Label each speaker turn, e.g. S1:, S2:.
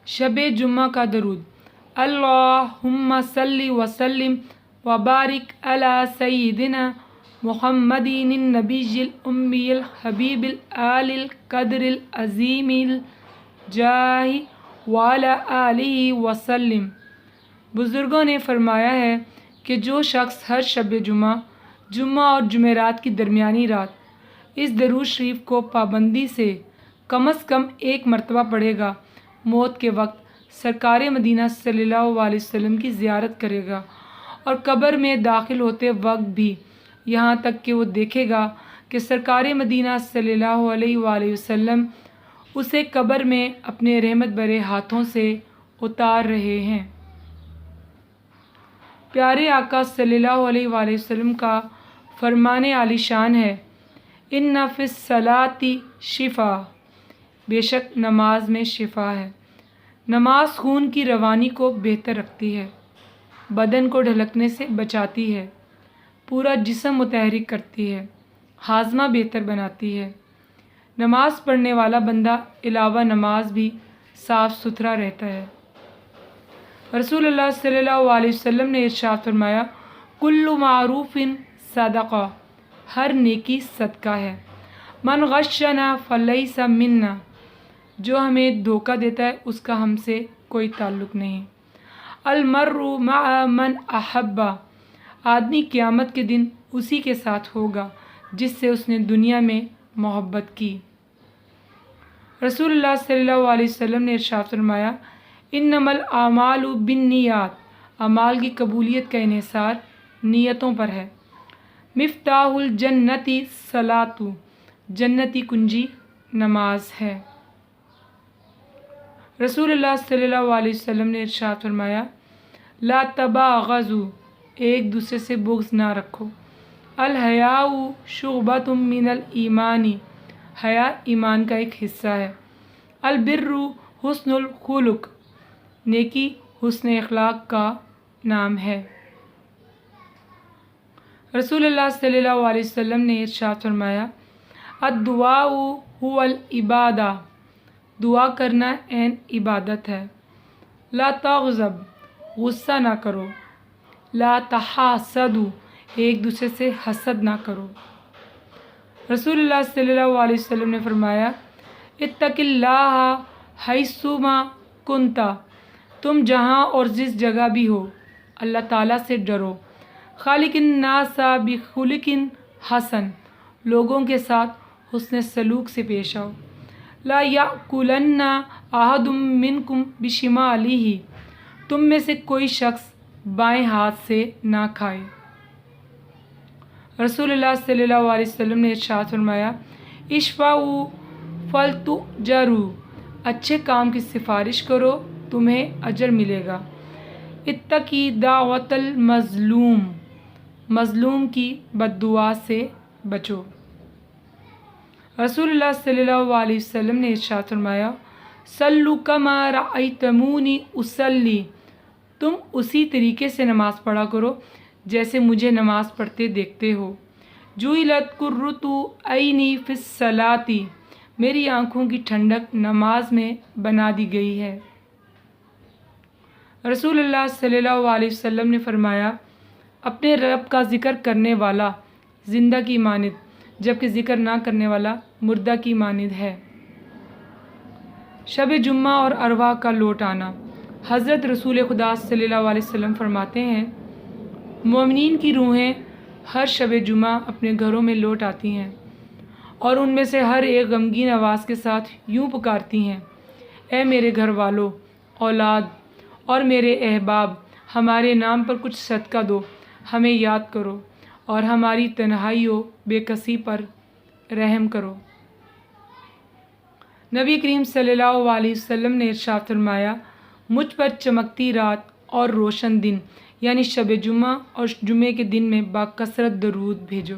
S1: شب جمعہ کا درود۔ اللہم صلی وسلم وبارک علی سیدنا محمد النبی الامی الحبیب الآل القدر العظیم الجاہ وعلی آلہ وسلم۔ بزرگوں نے فرمایا ہے کہ جو شخص ہر شب جمعہ اور جمعرات کی درمیانی رات اس درود شریف کو پابندی سے کم از کم 1 مرتبہ پڑھے گا، موت کے وقت سرکار مدینہ صلی اللہ علیہ وسلم کی زیارت کرے گا، اور قبر میں داخل ہوتے وقت بھی یہاں تک کہ وہ دیکھے گا کہ سرکار مدینہ صلی اللہ علیہ وآلہ وسلم اسے قبر میں اپنے رحمت بھرے ہاتھوں سے اتار رہے ہیں۔ پیارے آقا صلی اللہ علیہ وآلہ وسلم کا فرمان عالی شان ہے، ان فی الصلاۃ شفا، بے شک نماز میں شفا ہے۔ نماز خون کی روانی کو بہتر رکھتی ہے، بدن کو ڈھلکنے سے بچاتی ہے، پورا جسم متحرک کرتی ہے، ہاضمہ بہتر بناتی ہے۔ نماز پڑھنے والا بندہ علاوہ نماز بھی صاف ستھرا رہتا ہے۔ رسول اللہ صلی اللہ علیہ وسلم نے ارشاد فرمایا، کل معروف صدقہ، ہر نیکی صدقہ ہے۔ من غشنا فلیس منا، جو ہمیں دھوکہ دیتا ہے اس کا ہم سے کوئی تعلق نہیں۔ المرء مع من احب، آدمی قیامت کے دن اسی کے ساتھ ہوگا جس سے اس نے دنیا میں محبت کی۔ رسول اللہ صلی اللہ علیہ وسلم نے ارشاد فرمایا، انما الاعمال بالنیات، اعمال کی قبولیت کا انحصار نیتوں پر ہے۔ مفتاح الجنت الصلاۃ، جنتی کنجی نماز ہے۔ رسول اللہ صلی اللہ علیہ وسلم نے ارشاد فرمایا، لا تباغضوا، ایک دوسرے سے بغض نہ رکھو۔ الحیاء شعبۃ من الایمان، حیا ایمان کا ایک حصہ ہے۔ البر حسن الخلق، نیکی حسن اخلاق کا نام ہے۔ رسول اللہ صلی اللہ علیہ وسلم نے ارشاد فرمایا، الدعاء هو العبادہ، دعا کرنا عین عبادت ہے۔ لا تغضب، غصہ نہ کرو۔ لا تحاسدوا، ایک دوسرے سے حسد نہ کرو۔ رسول اللہ صلی اللہ علیہ وسلم نے فرمایا، اتق اللہ حیثما کنت، تم جہاں اور جس جگہ بھی ہو اللہ تعالیٰ سے ڈرو۔ خالق الناس بخلق حسن، لوگوں کے ساتھ حسن سلوک سے پیش آؤ۔ لا یأکلن احد منکم بشمالہ، تم میں سے کوئی شخص بائیں ہاتھ سے نہ کھائے۔ رسول اللہ صلی اللہ علیہ وسلم نے ارشاد فرمایا، اشفعوا فلتؤجروا، اچھے کام کی سفارش کرو تمہیں اجر ملے گا۔ اتقی دعوت المظلوم، مظلوم کی بد دعا سے بچو۔ رسول اللہ صلی اللہ علیہ وسلم نے ارشاد فرمایا، صلوا کما رأیتمونی اصلی، تم اسی طریقے سے نماز پڑھا کرو جیسے مجھے نماز پڑھتے دیکھتے ہو۔ جعلت قرۃ عینی فی الصلاۃ، میری آنکھوں کی ٹھنڈک نماز میں بنا دی گئی ہے۔ رسول اللہ صلی اللہ علیہ وسلم نے فرمایا، اپنے رب کا ذکر کرنے والا زندہ کی مانند، جبکہ ذکر نہ کرنے والا مردہ کی مانند ہے۔ شب جمعہ اور ارواح کا لوٹ آنا۔ حضرت رسول خدا صلی اللہ علیہ وسلم فرماتے ہیں، مومنین کی روحیں ہر شب جمعہ اپنے گھروں میں لوٹ آتی ہیں، اور ان میں سے ہر ایک غمگین آواز کے ساتھ یوں پکارتی ہیں، اے میرے گھر والوں، اولاد اور میرے احباب، ہمارے نام پر کچھ صدقہ دو، ہمیں یاد کرو اور ہماری تنہائی و بے کسی پر رحم کرو۔ نبی کریم صلی اللہ علیہ وسلم نے ارشاد فرمایا، مجھ پر چمکتی رات اور روشن دن یعنی شب جمعہ اور جمعے کے دن میں باکثرت درود بھیجو۔